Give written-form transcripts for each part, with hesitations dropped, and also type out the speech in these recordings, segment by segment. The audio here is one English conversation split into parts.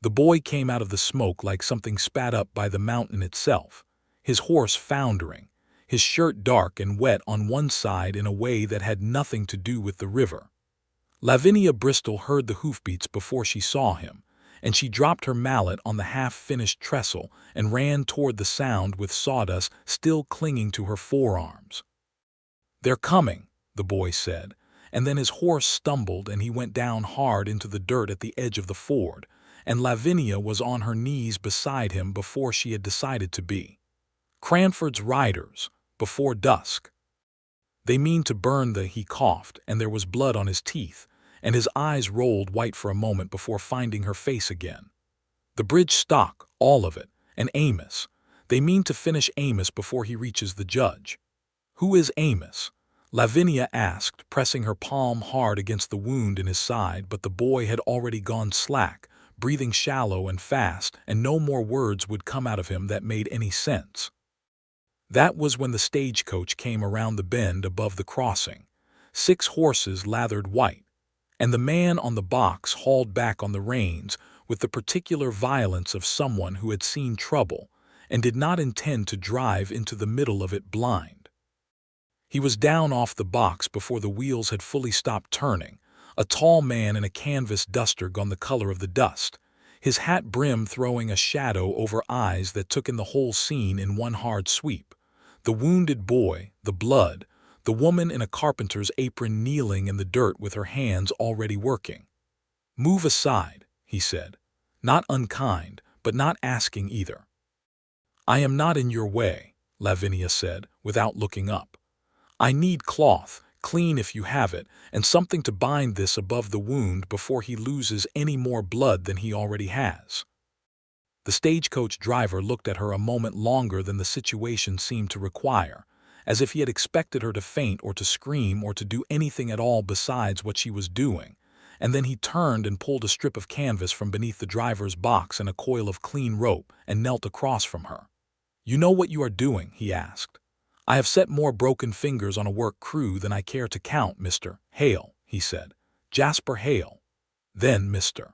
The boy came out of the smoke like something spat up by the mountain itself, his horse foundering, his shirt dark and wet on one side in a way that had nothing to do with the river. Lavinia Bristol heard the hoofbeats before she saw him, and she dropped her mallet on the half-finished trestle and ran toward the sound with sawdust still clinging to her forearms. "They're coming," the boy said, and then his horse stumbled and he went down hard into the dirt at the edge of the ford, and Lavinia was on her knees beside him before she had decided to be. "Cranford's riders, before dusk. They mean to burn he coughed, and there was blood on his teeth, and his eyes rolled white for a moment before finding her face again. "The bridge stock, all of it, and Amos. They mean to finish Amos before he reaches the judge." "Who is Amos?" Lavinia asked, pressing her palm hard against the wound in his side, but the boy had already gone slack, breathing shallow and fast, and no more words would come out of him that made any sense. That was when the stagecoach came around the bend above the crossing, 6 horses lathered white, and the man on the box hauled back on the reins with the particular violence of someone who had seen trouble and did not intend to drive into the middle of it blind. He was down off the box before the wheels had fully stopped turning, a tall man in a canvas duster gone the color of the dust, his hat brim throwing a shadow over eyes that took in the whole scene in one hard sweep. The wounded boy, the blood, the woman in a carpenter's apron kneeling in the dirt with her hands already working. "Move aside," he said, not unkind, but not asking either. "I am not in your way," Lavinia said, without looking up. "I need cloth, clean if you have it, and something to bind this above the wound before he loses any more blood than he already has." The stagecoach driver looked at her a moment longer than the situation seemed to require, as if he had expected her to faint or to scream or to do anything at all besides what she was doing, and then he turned and pulled a strip of canvas from beneath the driver's box and a coil of clean rope and knelt across from her. "You know what you are doing?" he asked. "I have set more broken fingers on a work crew than I care to count, Mr. Hale," he said. "Jasper Hale." Then Mr.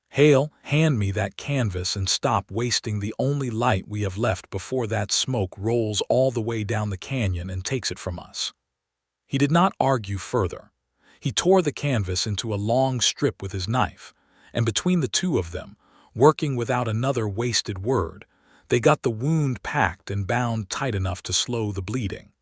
"Hale, hand me that canvas and stop wasting the only light we have left before that smoke rolls all the way down the canyon and takes it from us." He did not argue further. He tore the canvas into a long strip with his knife, and between the two of them, working without another wasted word, they got the wound packed and bound tight enough to slow the bleeding.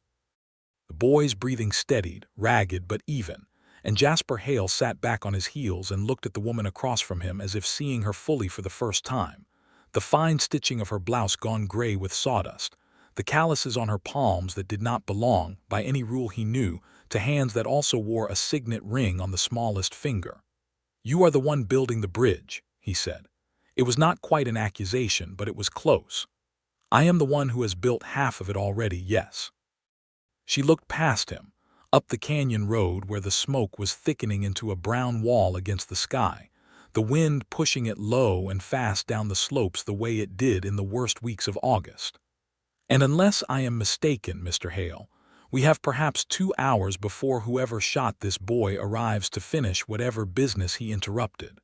The boy's breathing steadied, ragged but even, and Jasper Hale sat back on his heels and looked at the woman across from him as if seeing her fully for the first time. The fine stitching of her blouse gone gray with sawdust, the calluses on her palms that did not belong, by any rule he knew, to hands that also wore a signet ring on the smallest finger. "You are the one building the bridge," he said. It was not quite an accusation, but it was close. "I am the one who has built half of it already, yes." She looked past him, up the canyon road where the smoke was thickening into a brown wall against the sky, the wind pushing it low and fast down the slopes the way it did in the worst weeks of August. "And unless I am mistaken, Mr. Hale, we have perhaps 2 hours before whoever shot this boy arrives to finish whatever business he interrupted."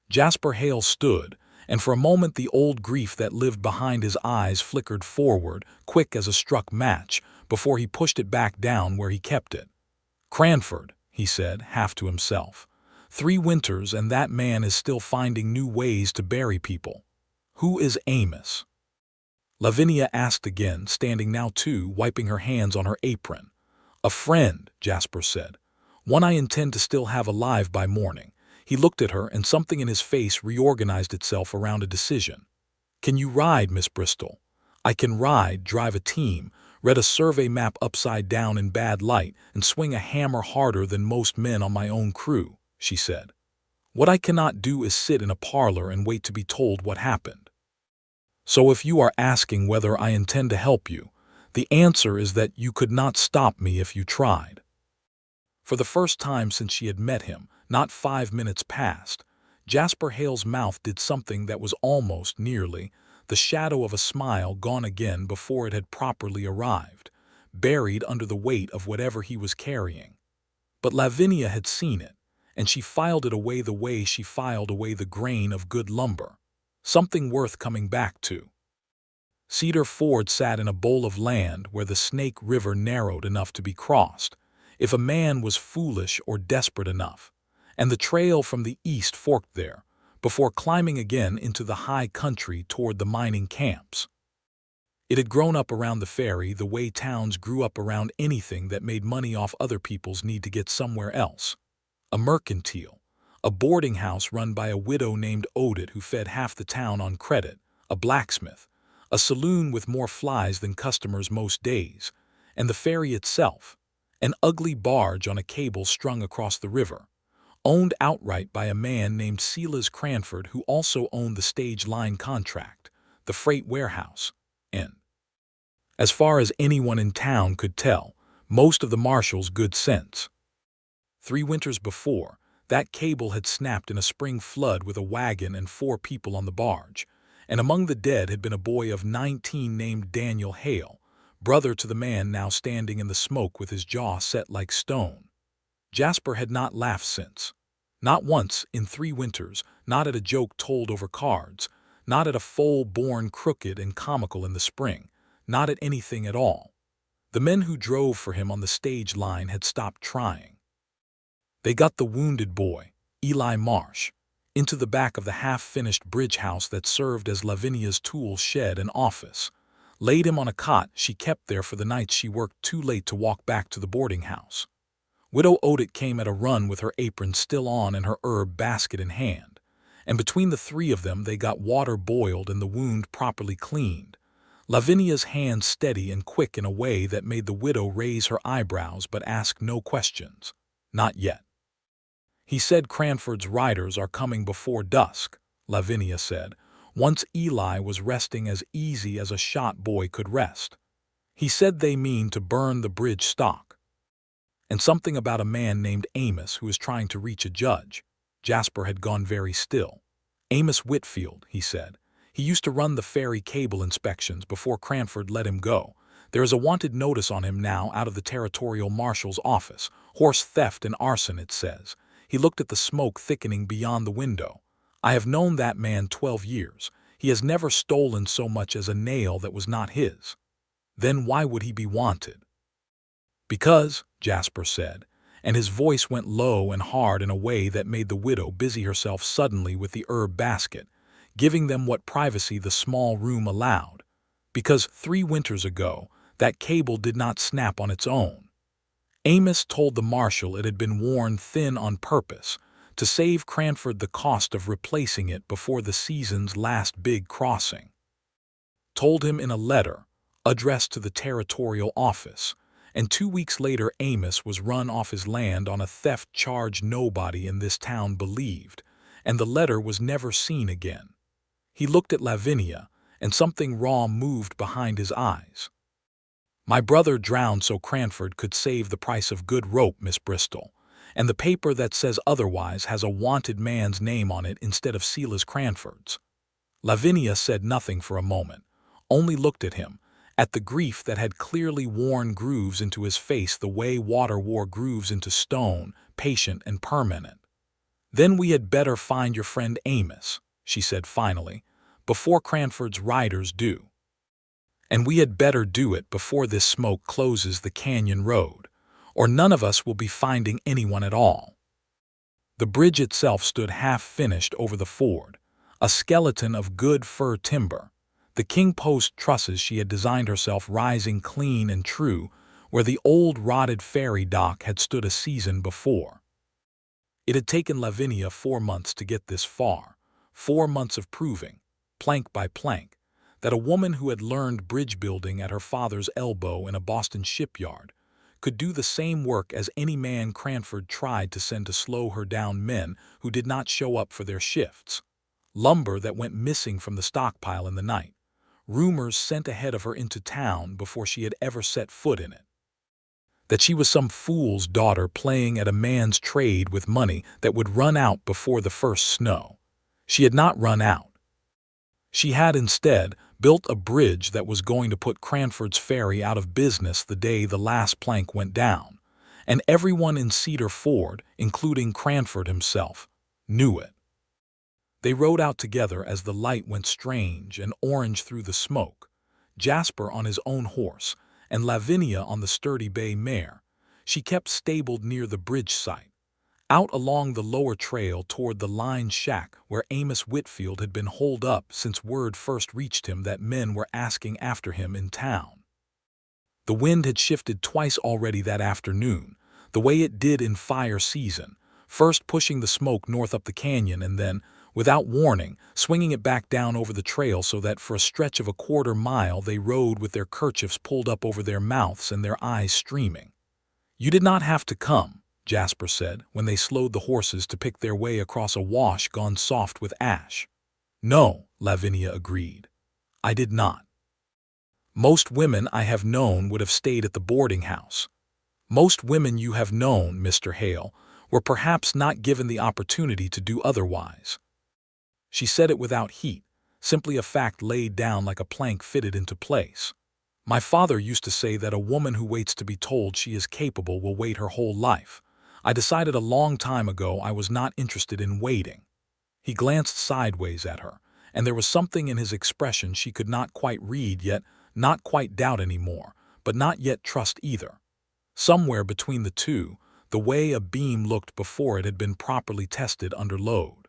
Jasper Hale stood, and for a moment the old grief that lived behind his eyes flickered forward, quick as a struck match, before he pushed it back down where he kept it. "Cranford," he said, half to himself. 3 winters and that man is still finding new ways to bury people. Who is Amos?" Lavinia asked again, standing now too, wiping her hands on her apron. "A friend," Jasper said. "One I intend to still have alive by morning." He looked at her, and something in his face reorganized itself around a decision. "Can you ride, Miss Bristol?" "I can ride, drive a team, read a survey map upside down in bad light, and swing a hammer harder than most men on my own crew," she said. "What I cannot do is sit in a parlor and wait to be told what happened. So if you are asking whether I intend to help you, the answer is that you could not stop me if you tried." For the first time since she had met him, not 5 minutes past, Jasper Hale's mouth did something that was almost, nearly, the shadow of a smile gone again before it had properly arrived, buried under the weight of whatever he was carrying. But Lavinia had seen it, and she filed it away the way she filed away the grain of good lumber. Something worth coming back to. Cedar Ford sat in a bowl of land where the Snake River narrowed enough to be crossed, if a man was foolish or desperate enough, and the trail from the east forked there, before climbing again into the high country toward the mining camps. It had grown up around the ferry the way towns grew up around anything that made money off other people's need to get somewhere else. A mercantile, a boarding house run by a widow named Odette who fed half the town on credit, a blacksmith, a saloon with more flies than customers most days, and the ferry itself, an ugly barge on a cable strung across the river, owned outright by a man named Silas Cranford who also owned the stage line contract, the freight warehouse, and, as far as anyone in town could tell, most of the marshal's good sense. 3 winters before, that cable had snapped in a spring flood with a wagon and 4 people on the barge, and among the dead had been a boy of 19 named Daniel Hale, brother to the man now standing in the smoke with his jaw set like stone. Jasper had not laughed since. Not once in 3 winters, not at a joke told over cards, not at a foal born crooked and comical in the spring, not at anything at all. The men who drove for him on the stage line had stopped trying. They got the wounded boy, Eli Marsh, into the back of the half-finished bridge house that served as Lavinia's tool shed and office, laid him on a cot she kept there for the nights she worked too late to walk back to the boarding house. Widow Odette came at a run with her apron still on and her herb basket in hand, and between the 3 of them they got water boiled and the wound properly cleaned, Lavinia's hands steady and quick in a way that made the widow raise her eyebrows but ask no questions. Not yet. He said Cranford's riders are coming before dusk, Lavinia said, once Eli was resting as easy as a shot boy could rest. He said they mean to burn the bridge stock. And something about a man named Amos who is trying to reach a judge. Jasper had gone very still. Amos Whitfield, he said. He used to run the ferry cable inspections before Cranford let him go. There is a wanted notice on him now out of the territorial marshal's office. Horse theft and arson, it says. He looked at the smoke thickening beyond the window. I have known that man 12 years. He has never stolen so much as a nail that was not his. Then why would he be wanted? Because, Jasper said, and his voice went low and hard in a way that made the widow busy herself suddenly with the herb basket, giving them what privacy the small room allowed. Because 3 winters ago, that cable did not snap on its own. Amos told the marshal it had been worn thin on purpose, to save Cranford the cost of replacing it before the season's last big crossing. Told him in a letter, addressed to the territorial office, and 2 weeks later Amos was run off his land on a theft charge nobody in this town believed, and the letter was never seen again. He looked at Lavinia, and something raw moved behind his eyes. My brother drowned so Cranford could save the price of good rope, Miss Bristol, and the paper that says otherwise has a wanted man's name on it instead of Silas Cranford's. Lavinia said nothing for a moment, only looked at him, at the grief that had clearly worn grooves into his face the way water wore grooves into stone, patient and permanent. Then we had better find your friend Amos, she said finally, before Cranford's riders do. And we had better do it before this smoke closes the canyon road, or none of us will be finding anyone at all. The bridge itself stood half-finished over the ford, a skeleton of good fir timber, the king post trusses she had designed herself rising clean and true where the old rotted ferry dock had stood a season before. It had taken Lavinia 4 months to get this far, 4 months of proving, plank by plank, that a woman who had learned bridge building at her father's elbow in a Boston shipyard could do the same work as any man Cranford tried to send to slow her down men who did not show up for their shifts. Lumber that went missing from the stockpile in the night. Rumors sent ahead of her into town before she had ever set foot in it. That she was some fool's daughter playing at a man's trade with money that would run out before the first snow. She had not run out. She had instead built a bridge that was going to put Cranford's ferry out of business the day the last plank went down, and everyone in Cedar Ford, including Cranford himself, knew it. They rode out together as the light went strange and orange through the smoke, Jasper on his own horse, and Lavinia on the sturdy bay mare. She kept stabled near the bridge site, out along the lower trail toward the line shack where Amos Whitfield had been holed up since word first reached him that men were asking after him in town. The wind had shifted twice already that afternoon, the way it did in fire season, first pushing the smoke north up the canyon and then, without warning, swinging it back down over the trail so that for a stretch of a quarter-mile they rode with their kerchiefs pulled up over their mouths and their eyes streaming. "You did not have to come," Jasper said, when they slowed the horses to pick their way across a wash gone soft with ash. "No," Lavinia agreed. "I did not. Most women I have known would have stayed at the boarding house. Most women you have known, Mr. Hale, were perhaps not given the opportunity to do otherwise." She said it without heat, simply a fact laid down like a plank fitted into place. "My father used to say that a woman who waits to be told she is capable will wait her whole life. I decided a long time ago I was not interested in waiting." He glanced sideways at her, and there was something in his expression she could not quite read, yet not quite doubt anymore, but not yet trust either. Somewhere between the two, the way a beam looked before it had been properly tested under load.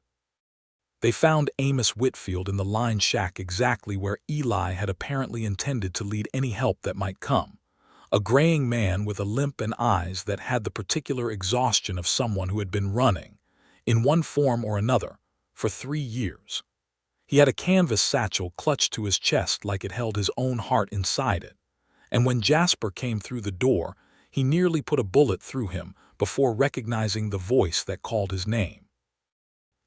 They found Amos Whitfield in the line shack exactly where Eli had apparently intended to lead any help that might come. A graying man with a limp and eyes that had the particular exhaustion of someone who had been running, in one form or another, for 3 years. He had a canvas satchel clutched to his chest like it held his own heart inside it, and when Jasper came through the door, he nearly put a bullet through him before recognizing the voice that called his name.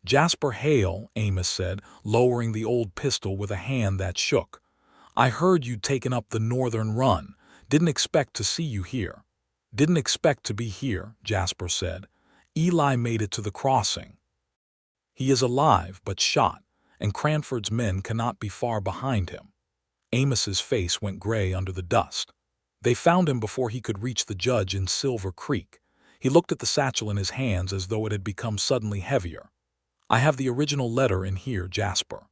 "Jasper Hale," Amos said, lowering the old pistol with a hand that shook. "I heard you'd taken up the northern run. Didn't expect to see you here." "Didn't expect to be here," Jasper said. "Eli made it to the crossing. He is alive but shot, and Cranford's men cannot be far behind him." Amos's face went gray under the dust. "They found him before he could reach the judge in Silver Creek." He looked at the satchel in his hands as though it had become suddenly heavier. "I have the original letter in here, Jasper.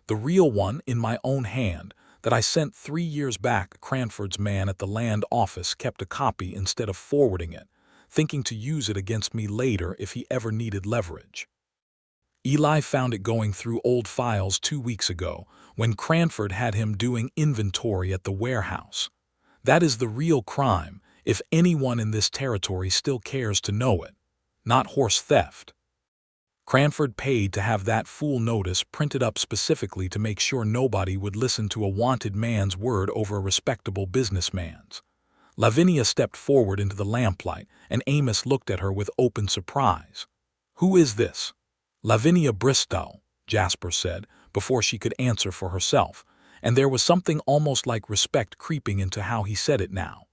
The real one in my own hand that I sent 3 years back. Cranford's man at the land office kept a copy instead of forwarding it, thinking to use it against me later if he ever needed leverage. Eli found it going through old files 2 weeks ago when Cranford had him doing inventory at the warehouse. That is the real crime, if anyone in this territory still cares to know it. Not horse theft. Cranford paid to have that fool notice printed up specifically to make sure nobody would listen to a wanted man's word over a respectable businessman's." Lavinia stepped forward into the lamplight, and Amos looked at her with open surprise. "Who is this?" "Lavinia Bristol," Jasper said, before she could answer for herself, and there was something almost like respect creeping into how he said it now.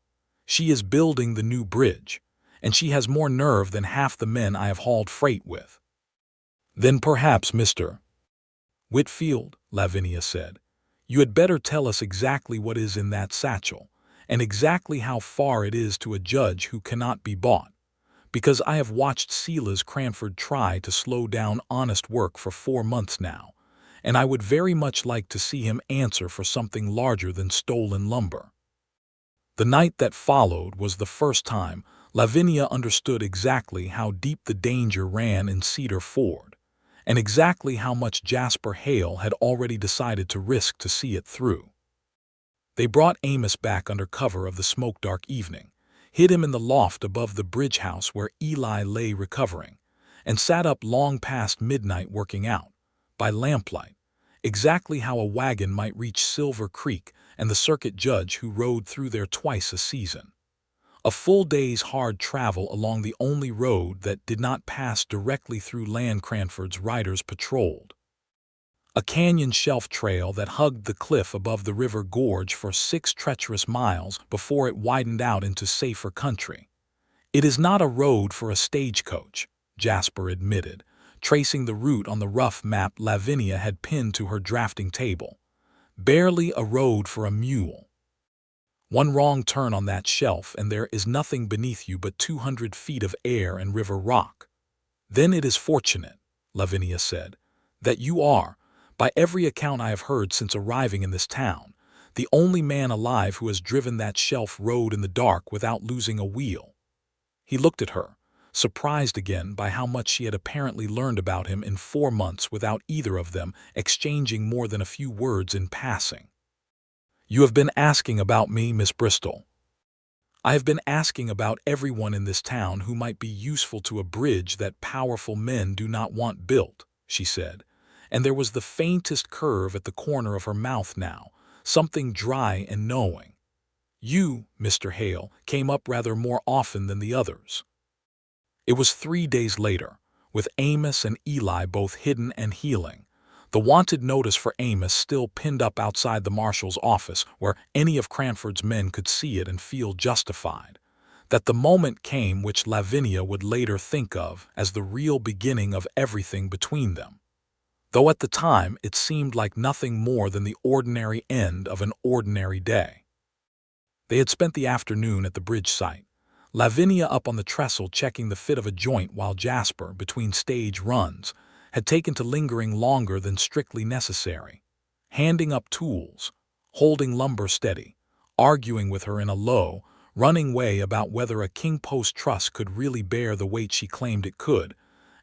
"She is building the new bridge, and she has more nerve than half the men I have hauled freight with." "Then perhaps, Mr. Whitfield," Lavinia said, "you had better tell us exactly what is in that satchel, and exactly how far it is to a judge who cannot be bought, because I have watched Silas Cranford try to slow down honest work for 4 months now, and I would very much like to see him answer for something larger than stolen lumber." The night that followed was the first time Lavinia understood exactly how deep the danger ran in Cedar Ford, and exactly how much Jasper Hale had already decided to risk to see it through. They brought Amos back under cover of the smoke-dark evening, hid him in the loft above the bridge house where Eli lay recovering, and sat up long past midnight working out, by lamplight, exactly how a wagon might reach Silver Creek and the circuit judge who rode through there twice a season. A full day's hard travel along the only road that did not pass directly through land Cranford's riders patrolled. A canyon shelf trail that hugged the cliff above the river gorge for 6 treacherous miles before it widened out into safer country. "It is not a road for a stagecoach," Jasper admitted, tracing the route on the rough map Lavinia had pinned to her drafting table. "Barely a road for a mule." One wrong turn on that shelf and there is nothing beneath you but 200 feet of air and river rock. Then it is fortunate, Lavinia said, that you are, by every account I have heard since arriving in this town, the only man alive who has driven that shelf road in the dark without losing a wheel. He looked at her, surprised again by how much she had apparently learned about him in 4 months without either of them exchanging more than a few words in passing. You have been asking about me, Miss Bristol. I have been asking about everyone in this town who might be useful to a bridge that powerful men do not want built, she said, and there was the faintest curve at the corner of her mouth now, something dry and knowing. You, Mr. Hale, came up rather more often than the others. It was 3 days later, with Amos and Eli both hidden and healing, the wanted notice for Amos still pinned up outside the marshal's office where any of Cranford's men could see it and feel justified, that the moment came which Lavinia would later think of as the real beginning of everything between them, though at the time it seemed like nothing more than the ordinary end of an ordinary day. They had spent the afternoon at the bridge site, Lavinia up on the trestle checking the fit of a joint while Jasper, between stage runs, had taken to lingering longer than strictly necessary, handing up tools, holding lumber steady, arguing with her in a low, running way about whether a king post truss could really bear the weight she claimed it could,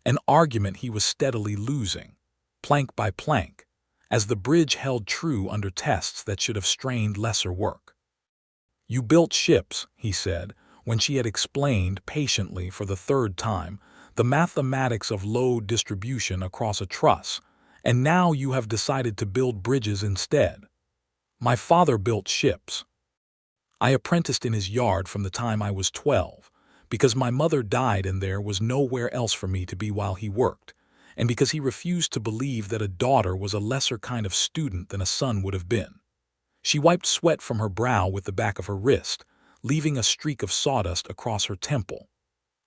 an argument he was steadily losing, plank by plank, as the bridge held true under tests that should have strained lesser work. You built ships, he said, when she had explained patiently for the 3rd time the mathematics of load distribution across a truss, and now you have decided to build bridges instead. My father built ships. I apprenticed in his yard from the time I was 12, because my mother died and there was nowhere else for me to be while he worked, and because he refused to believe that a daughter was a lesser kind of student than a son would have been. She wiped sweat from her brow with the back of her wrist, leaving a streak of sawdust across her temple.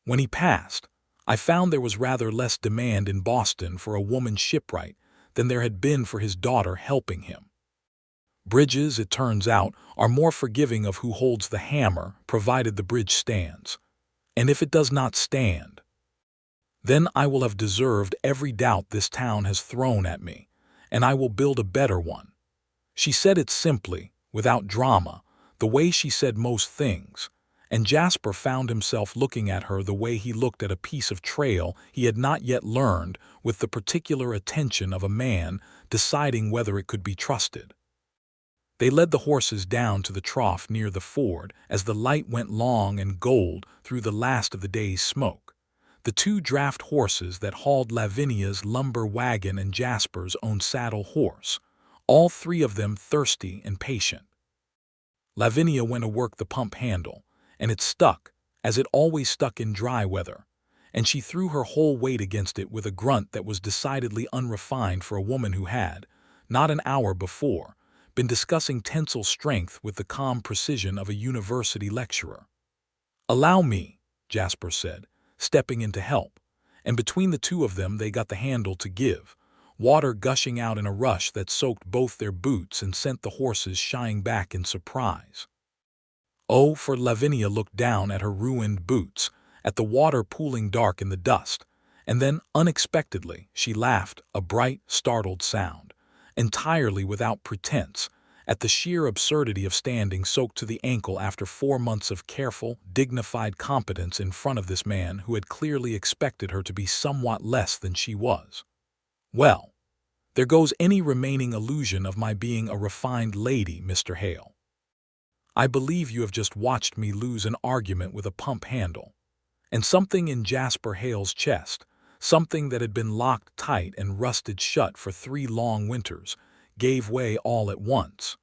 When he passed, I found there was rather less demand in Boston for a woman shipwright than there had been for his daughter helping him. Bridges, it turns out, are more forgiving of who holds the hammer, provided the bridge stands. And if it does not stand, then I will have deserved every doubt this town has thrown at me, and I will build a better one. She said it simply, without drama, the way she said most things, and Jasper found himself looking at her the way he looked at a piece of trail he had not yet learned, with the particular attention of a man deciding whether it could be trusted. They led the horses down to the trough near the ford as the light went long and gold through the last of the day's smoke, the 2 draft horses that hauled Lavinia's lumber wagon and Jasper's own saddle horse, all 3 of them thirsty and patient. Lavinia went to work the pump handle, and it stuck, as it always stuck in dry weather, and she threw her whole weight against it with a grunt that was decidedly unrefined for a woman who had, not an hour before, been discussing tensile strength with the calm precision of a university lecturer. "Allow me," Jasper said, stepping in to help, and between the 2 of them they got the handle to give, water gushing out in a rush that soaked both their boots and sent the horses shying back in surprise. Oh, for Lavinia looked down at her ruined boots, at the water pooling dark in the dust, and then, unexpectedly, she laughed, a bright, startled sound, entirely without pretense, at the sheer absurdity of standing soaked to the ankle after 4 months of careful, dignified competence in front of this man who had clearly expected her to be somewhat less than she was. "Well, there goes any remaining illusion of my being a refined lady, Mr. Hale. I believe you have just watched me lose an argument with a pump handle." And something in Jasper Hale's chest, something that had been locked tight and rusted shut for 3 long winters, gave way all at once.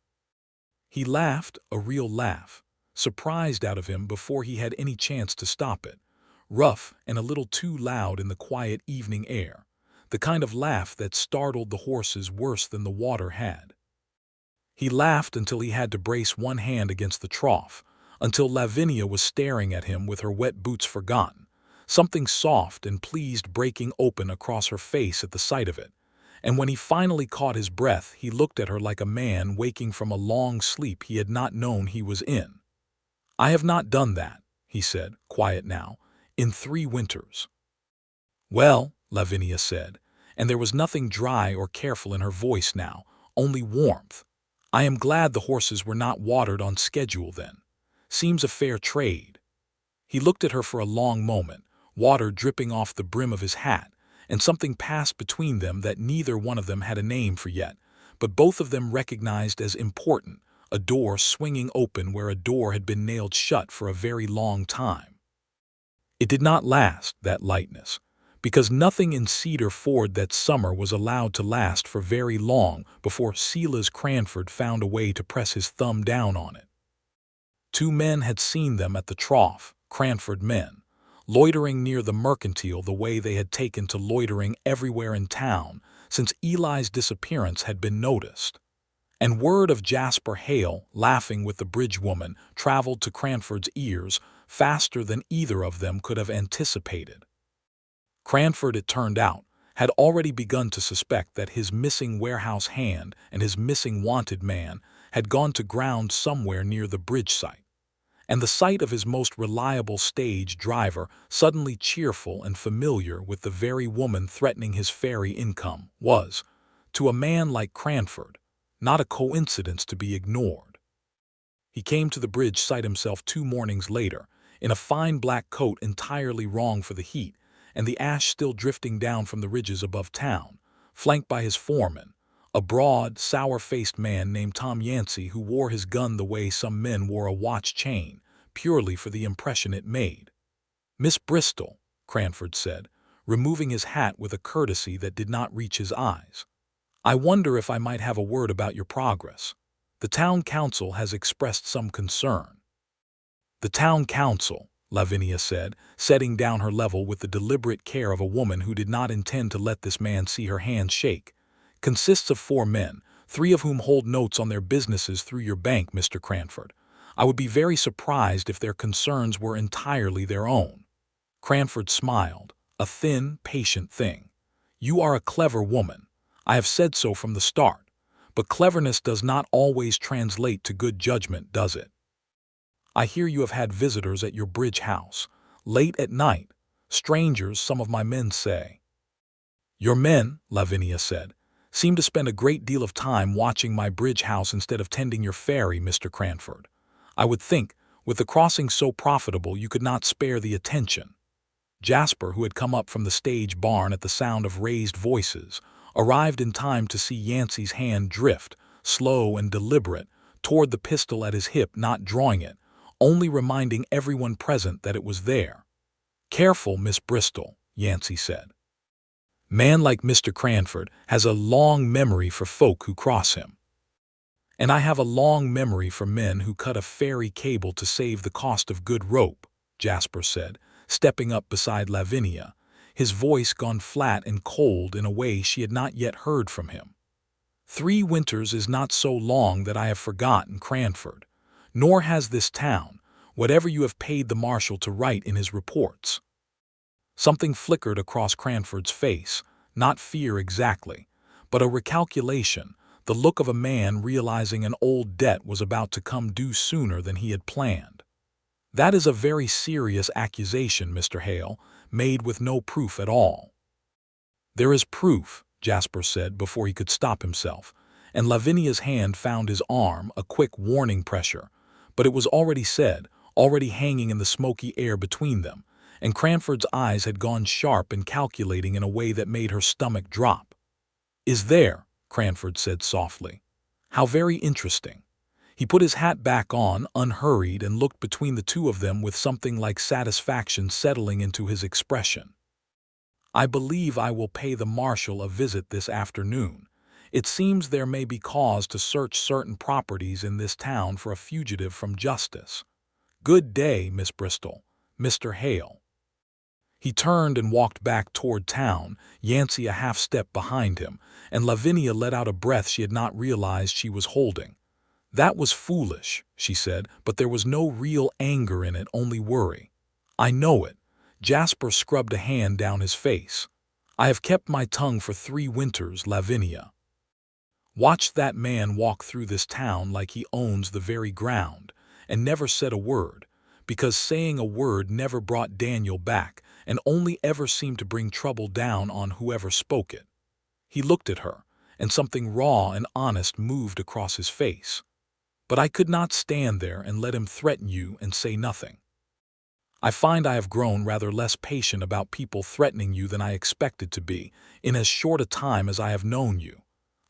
He laughed, a real laugh, surprised out of him before he had any chance to stop it, rough and a little too loud in the quiet evening air, the kind of laugh that startled the horses worse than the water had. He laughed until he had to brace one hand against the trough, until Lavinia was staring at him with her wet boots forgotten, something soft and pleased breaking open across her face at the sight of it, and when he finally caught his breath, he looked at her like a man waking from a long sleep he had not known he was in. "I have not done that," he said, quiet now, "in 3 winters." "Well," Lavinia said, and there was nothing dry or careful in her voice now, only warmth. "I am glad the horses were not watered on schedule then. Seems a fair trade." He looked at her for a long moment, water dripping off the brim of his hat, and something passed between them that neither one of them had a name for yet, but both of them recognized as important, a door swinging open where a door had been nailed shut for a very long time. It did not last, that lightness, because nothing in Cedar Ford that summer was allowed to last for very long before Silas Cranford found a way to press his thumb down on it. 2 men had seen them at the trough, Cranford men, loitering near the mercantile the way they had taken to loitering everywhere in town since Eli's disappearance had been noticed. And word of Jasper Hale laughing with the bridge woman traveled to Cranford's ears faster than either of them could have anticipated. Cranford, it turned out, had already begun to suspect that his missing warehouse hand and his missing wanted man had gone to ground somewhere near the bridge site. And the sight of his most reliable stage driver, suddenly cheerful and familiar with the very woman threatening his ferry income, was, to a man like Cranford, not a coincidence to be ignored. He came to the bridge site himself 2 mornings later, in a fine black coat entirely wrong for the heat, and the ash still drifting down from the ridges above town, flanked by his foreman, a broad, sour-faced man named Tom Yancey, who wore his gun the way some men wore a watch chain, purely for the impression it made. "Miss Bristol," Cranford said, removing his hat with a courtesy that did not reach his eyes, "I wonder if I might have a word about your progress. The town council has expressed some concern." "The town council," Lavinia said, setting down her level with the deliberate care of a woman who did not intend to let this man see her hands shake, "consists of 4 men, 3 of whom hold notes on their businesses through your bank, Mr. Cranford. I would be very surprised if their concerns were entirely their own." Cranford smiled, a thin, patient thing. "You are a clever woman. I have said so from the start. But cleverness does not always translate to good judgment, does it? I hear you have had visitors at your bridge house, late at night. Strangers, some of my men say." "Your men," Lavinia said, "seem to spend a great deal of time watching my bridge house instead of tending your ferry, Mr. Cranford. I would think, with the crossing so profitable, you could not spare the attention." Jasper, who had come up from the stage barn at the sound of raised voices, arrived in time to see Yancey's hand drift, slow and deliberate, toward the pistol at his hip, not drawing it, only reminding everyone present that it was there. "Careful, Miss Bristol," Yancey said. "Man like Mr. Cranford has a long memory for folk who cross him." "And I have a long memory for men who cut a ferry cable to save the cost of good rope," Jasper said, stepping up beside Lavinia, his voice gone flat and cold in a way she had not yet heard from him. "3 winters is not so long that I have forgotten Cranford, nor has this town, whatever you have paid the marshal to write in his reports." Something flickered across Cranford's face, not fear exactly, but a recalculation, the look of a man realizing an old debt was about to come due sooner than he had planned. "That is a very serious accusation, Mr. Hale, made with no proof at all." "There is proof," Jasper said before he could stop himself, and Lavinia's hand found his arm, a quick warning pressure, but it was already said, already hanging in the smoky air between them, and Cranford's eyes had gone sharp and calculating in a way that made her stomach drop. "Is there?" Cranford said softly. "How very interesting." He put his hat back on, unhurried, and looked between the 2 of them with something like satisfaction settling into his expression. "I believe I will pay the marshal a visit this afternoon. It seems there may be cause to search certain properties in this town for a fugitive from justice. Good day, Miss Bristol, Mr. Hale." He turned and walked back toward town, Yancey a half-step behind him, and Lavinia let out a breath she had not realized she was holding. "That was foolish," she said, but there was no real anger in it, only worry. "I know it." Jasper scrubbed a hand down his face. I have kept my tongue for 3 winters, Lavinia. Watched that man walk through this town like he owns the very ground, and never said a word, because saying a word never brought Daniel back and only ever seemed to bring trouble down on whoever spoke it. He looked at her, and something raw and honest moved across his face. But I could not stand there and let him threaten you and say nothing. I find I have grown rather less patient about people threatening you than I expected to be in as short a time as I have known you.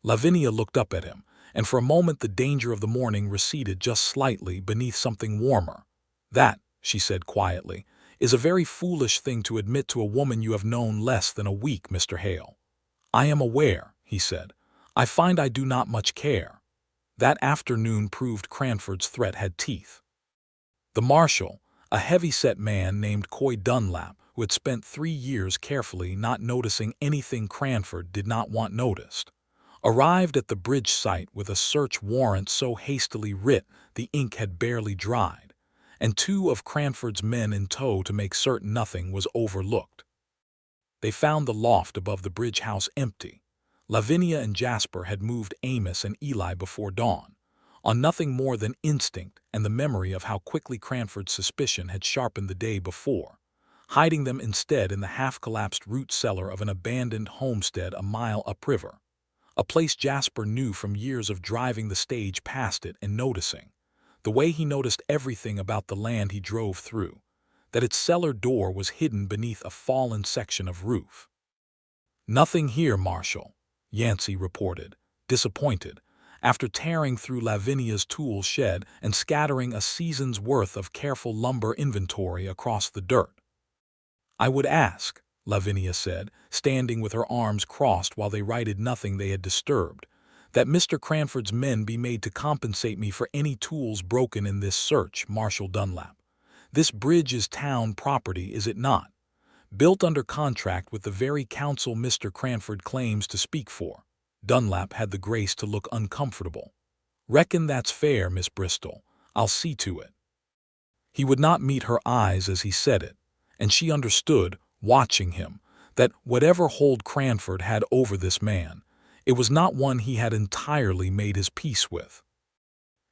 Lavinia looked up at him, and for a moment the danger of the morning receded just slightly beneath something warmer. That, she said quietly, is a very foolish thing to admit to a woman you have known less than a week, Mr. Hale. I am aware, he said. I find I do not much care. That afternoon proved Cranford's threat had teeth. The marshal, a heavy-set man named Coy Dunlap, who had spent 3 years carefully not noticing anything Cranford did not want noticed, arrived at the bridge site with a search warrant so hastily writ the ink had barely dried, and 2 of Cranford's men in tow to make certain nothing was overlooked. They found the loft above the bridge house empty. Lavinia and Jasper had moved Amos and Eli before dawn, on nothing more than instinct and the memory of how quickly Cranford's suspicion had sharpened the day before, hiding them instead in the half-collapsed root cellar of an abandoned homestead a mile upriver, a place Jasper knew from years of driving the stage past it and noticing, the way he noticed everything about the land he drove through, that its cellar door was hidden beneath a fallen section of roof. "Nothing here, Marshal," Yancey reported, disappointed, after tearing through Lavinia's tool shed and scattering a season's worth of careful lumber inventory across the dirt. "I would ask," Lavinia said, standing with her arms crossed while they righted nothing they had disturbed, "that Mr. Cranford's men be made to compensate me for any tools broken in this search, Marshal Dunlap. This bridge is town property, is it not? Built under contract with the very council Mr. Cranford claims to speak for." Dunlap had the grace to look uncomfortable. "Reckon that's fair, Miss Bristol. I'll see to it." He would not meet her eyes as he said it, and she understood, watching him, that whatever hold Cranford had over this man, it was not one he had entirely made his peace with.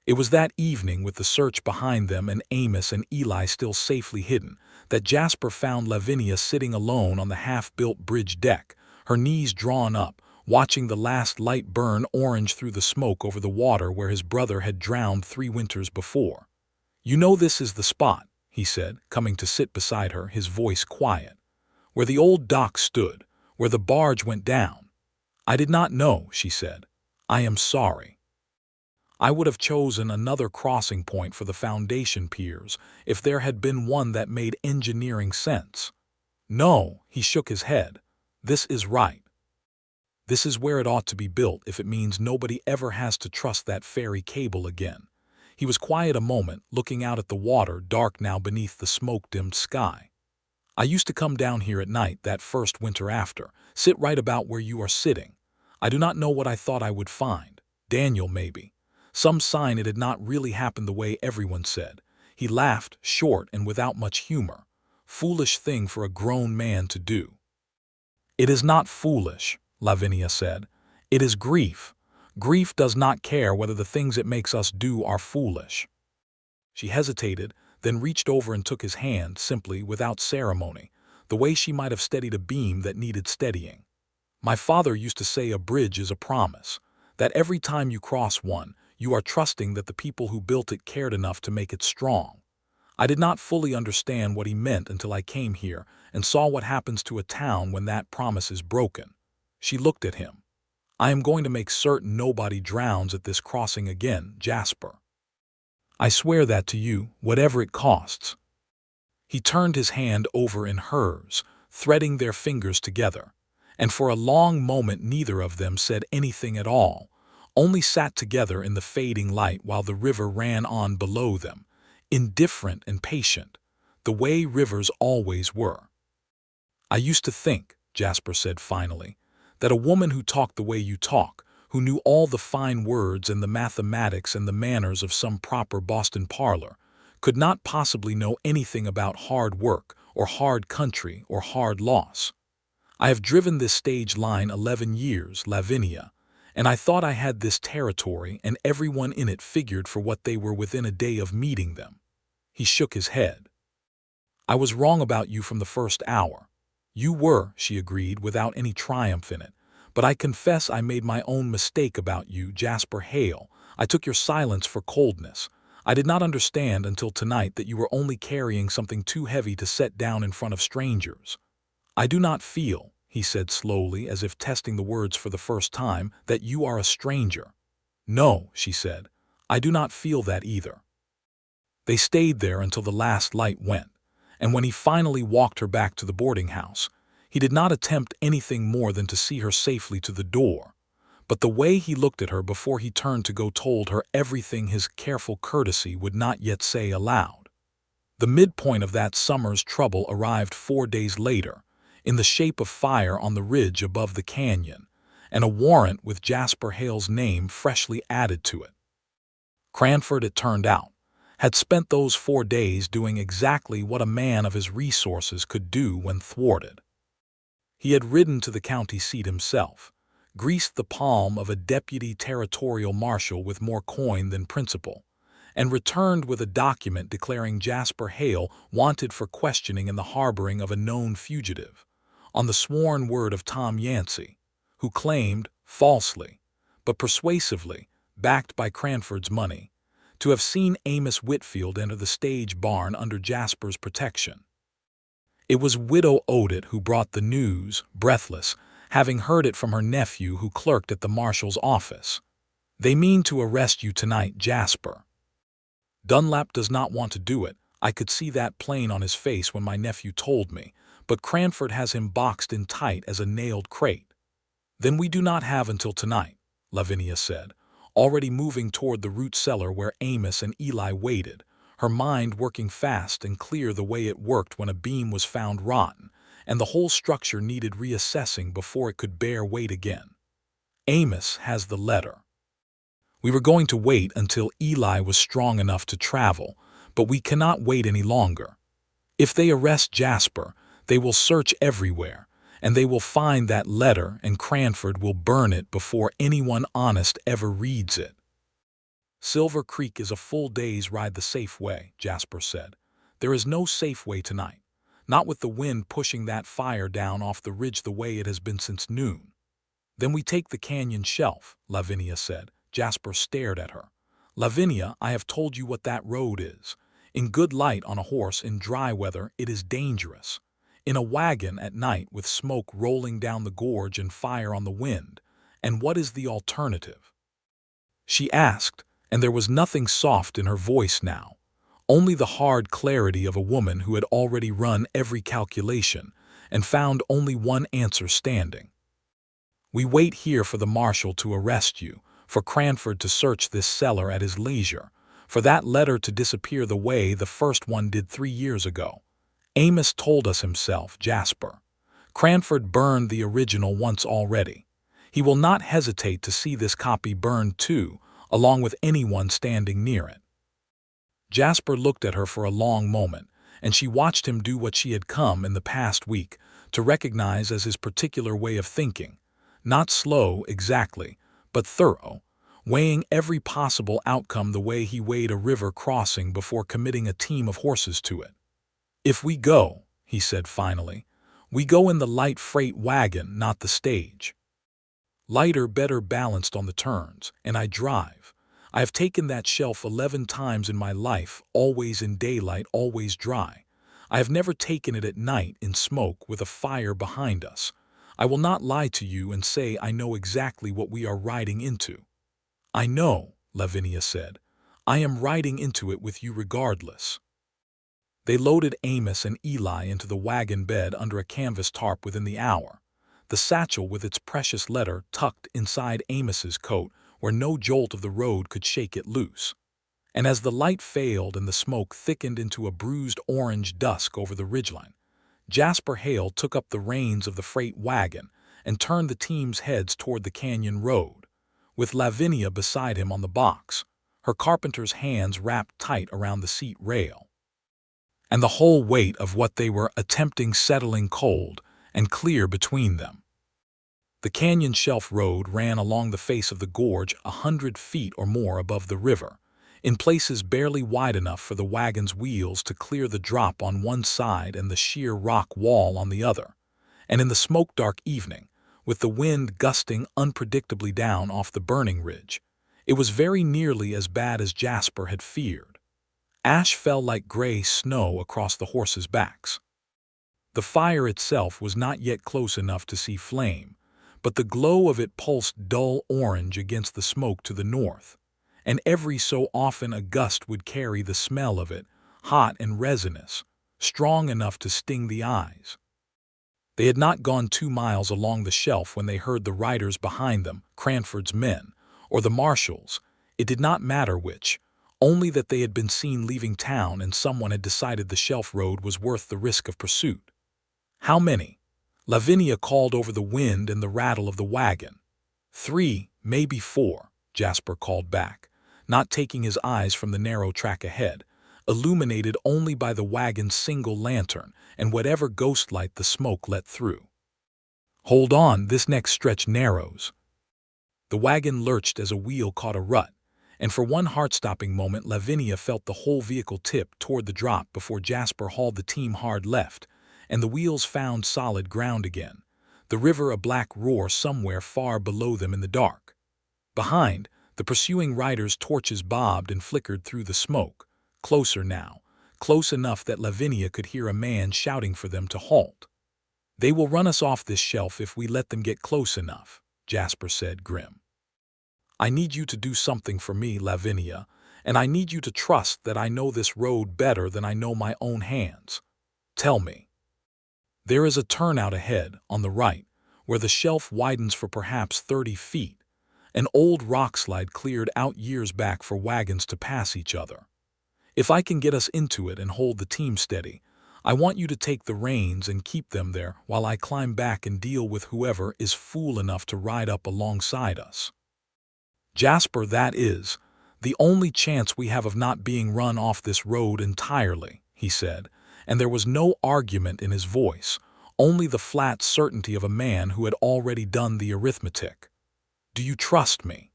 It was that evening, with the search behind them and Amos and Eli still safely hidden, that Jasper found Lavinia sitting alone on the half-built bridge deck, her knees drawn up, watching the last light burn orange through the smoke over the water where his brother had drowned 3 winters before. "You know this is the spot," he said, coming to sit beside her, his voice quiet. "Where the old dock stood, where the barge went down." "I did not know," she said. "I am sorry. I would have chosen another crossing point for the foundation piers if there had been one that made engineering sense." "No," he shook his head. "This is right. This is where it ought to be built if it means nobody ever has to trust that ferry cable again." He was quiet a moment, looking out at the water, dark now beneath the smoke-dimmed sky. "I used to come down here at night that first winter after, sit right about where you are sitting. I do not know what I thought I would find. Daniel, maybe. Some sign it had not really happened the way everyone said." He laughed, short and without much humor. "Foolish thing for a grown man to do." "It is not foolish," Lavinia said. "It is grief. Grief does not care whether the things it makes us do are foolish." She hesitated, then reached over and took his hand, simply, without ceremony, the way she might have steadied a beam that needed steadying. "My father used to say a bridge is a promise, that every time you cross one, you are trusting that the people who built it cared enough to make it strong. I did not fully understand what he meant until I came here and saw what happens to a town when that promise is broken." She looked at him. "I am going to make certain nobody drowns at this crossing again, Jasper. I swear that to you, whatever it costs." He turned his hand over in hers, threading their fingers together, and for a long moment neither of them said anything at all, only sat together in the fading light while the river ran on below them, indifferent and patient, the way rivers always were. "I used to think," Jasper said finally, "that a woman who talked the way you talk, who knew all the fine words and the mathematics and the manners of some proper Boston parlor, could not possibly know anything about hard work or hard country or hard loss. I have driven this stage line 11 years, Lavinia, and I thought I had this territory and everyone in it figured for what they were within a day of meeting them. He shook his head. I was wrong about you from the first hour. You were, she agreed, without any triumph in it. But I confess I made my own mistake about you, Jasper Hale. I took your silence for coldness. I did not understand until tonight that you were only carrying something too heavy to set down in front of strangers. I do not feel, he said slowly, as if testing the words for the first time, that you are a stranger. No, she said, I do not feel that either. They stayed there until the last light went, and when he finally walked her back to the boarding house, he did not attempt anything more than to see her safely to the door. But the way he looked at her before he turned to go told her everything his careful courtesy would not yet say aloud. The midpoint of that summer's trouble arrived 4 days later, in the shape of fire on the ridge above the canyon, and a warrant with Jasper Hale's name freshly added to it. Cranford, it turned out, had spent those 4 days doing exactly what a man of his resources could do when thwarted. He had ridden to the county seat himself, greased the palm of a deputy territorial marshal with more coin than principal, and returned with a document declaring Jasper Hale wanted for questioning in the harboring of a known fugitive, on the sworn word of Tom Yancey, who claimed, falsely, but persuasively, backed by Cranford's money, to have seen Amos Whitfield enter the stage barn under Jasper's protection. It was Widow Odette who brought the news, breathless, having heard it from her nephew who clerked at the marshal's office. They mean to arrest you tonight, Jasper. Dunlap does not want to do it. I could see that plain on his face when my nephew told me, but Cranford has him boxed in tight as a nailed crate. Then we do not have until tonight, Lavinia said, already moving toward the root cellar where Amos and Eli waited, her mind working fast and clear the way it worked when a beam was found rotten, and the whole structure needed reassessing before it could bear weight again. Amos has the letter. We were going to wait until Eli was strong enough to travel, but we cannot wait any longer. If they arrest Jasper, they will search everywhere, and they will find that letter, and Cranford will burn it before anyone honest ever reads it. Silver Creek is a full day's ride the safe way, Jasper said. There is no safe way tonight, not with the wind pushing that fire down off the ridge the way it has been since noon. Then we take the canyon shelf, Lavinia said. Jasper stared at her. Lavinia, I have told you what that road is. In good light on a horse in dry weather, it is dangerous. In a wagon at night with smoke rolling down the gorge and fire on the wind. And what is the alternative? She asked, and there was nothing soft in her voice now. Only the hard clarity of a woman who had already run every calculation and found only one answer standing. We wait here for the marshal to arrest you, for Cranford to search this cellar at his leisure, for that letter to disappear the way the first one did 3 years ago. Amos told us himself, Jasper. Cranford burned the original once already. He will not hesitate to see this copy burned too, along with anyone standing near it. Jasper looked at her for a long moment, and she watched him do what she had come in the past week to recognize as his particular way of thinking, not slow exactly, but thorough, weighing every possible outcome the way he weighed a river crossing before committing a team of horses to it. If we go, he said finally, we go in the light freight wagon, not the stage. Lighter, better balanced on the turns, and I drive. I have taken that shelf 11 times in my life, always in daylight, always dry. I have never taken it at night in smoke with a fire behind us. I will not lie to you and say I know exactly what we are riding into. I know, Lavinia said. I am riding into it with you regardless. They loaded Amos and Eli into the wagon bed under a canvas tarp within the hour, the satchel with its precious letter tucked inside Amos's coat where no jolt of the road could shake it loose. And as the light failed and the smoke thickened into a bruised orange dusk over the ridgeline, Jasper Hale took up the reins of the freight wagon and turned the team's heads toward the canyon road, with Lavinia beside him on the box, her carpenter's hands wrapped tight around the seat rail. And the whole weight of what they were attempting settling cold and clear between them. The canyon shelf road ran along the face of the gorge 100 feet or more above the river, in places barely wide enough for the wagon's wheels to clear the drop on one side and the sheer rock wall on the other. And in the smoke-dark evening, with the wind gusting unpredictably down off the burning ridge, it was very nearly as bad as Jasper had feared. Ash fell like gray snow across the horses' backs. The fire itself was not yet close enough to see flame, but the glow of it pulsed dull orange against the smoke to the north, and every so often a gust would carry the smell of it, hot and resinous, strong enough to sting the eyes. They had not gone 2 miles along the shelf when they heard the riders behind them, Cranford's men, or the marshals. It did not matter which, only that they had been seen leaving town and someone had decided the shelf road was worth the risk of pursuit. How many? Lavinia called over the wind and the rattle of the wagon. 3, maybe 4, Jasper called back, not taking his eyes from the narrow track ahead, illuminated only by the wagon's single lantern and whatever ghost light the smoke let through. Hold on, this next stretch narrows. The wagon lurched as a wheel caught a rut, and for one heart-stopping moment Lavinia felt the whole vehicle tip toward the drop before Jasper hauled the team hard left, and the wheels found solid ground again, the river a black roar somewhere far below them in the dark. Behind, the pursuing riders' torches bobbed and flickered through the smoke, closer now, close enough that Lavinia could hear a man shouting for them to halt. "They will run us off this shelf if we let them get close enough," Jasper said, grim. "I need you to do something for me, Lavinia, and I need you to trust that I know this road better than I know my own hands. Tell me." There is a turnout ahead, on the right, where the shelf widens for perhaps 30 feet, an old rockslide cleared out years back for wagons to pass each other. If I can get us into it and hold the team steady, I want you to take the reins and keep them there while I climb back and deal with whoever is fool enough to ride up alongside us. Jasper, that is the only chance we have of not being run off this road entirely, he said, and there was no argument in his voice, only the flat certainty of a man who had already done the arithmetic. "Do you trust me?"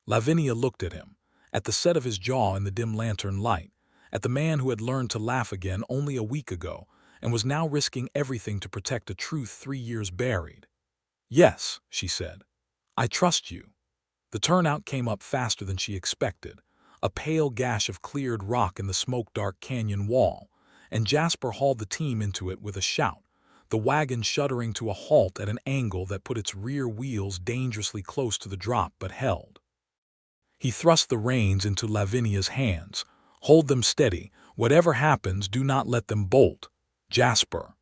Lavinia looked at him, at the set of his jaw in the dim lantern light, at the man who had learned to laugh again only a week ago and was now risking everything to protect a truth 3 years buried. "Yes," she said, "I trust you." The turnout came up faster than she expected, a pale gash of cleared rock in the smoke-dark canyon wall, and Jasper hauled the team into it with a shout, the wagon shuddering to a halt at an angle that put its rear wheels dangerously close to the drop but held. He thrust the reins into Lavinia's hands. "Hold them steady. Whatever happens, do not let them bolt, Jasper."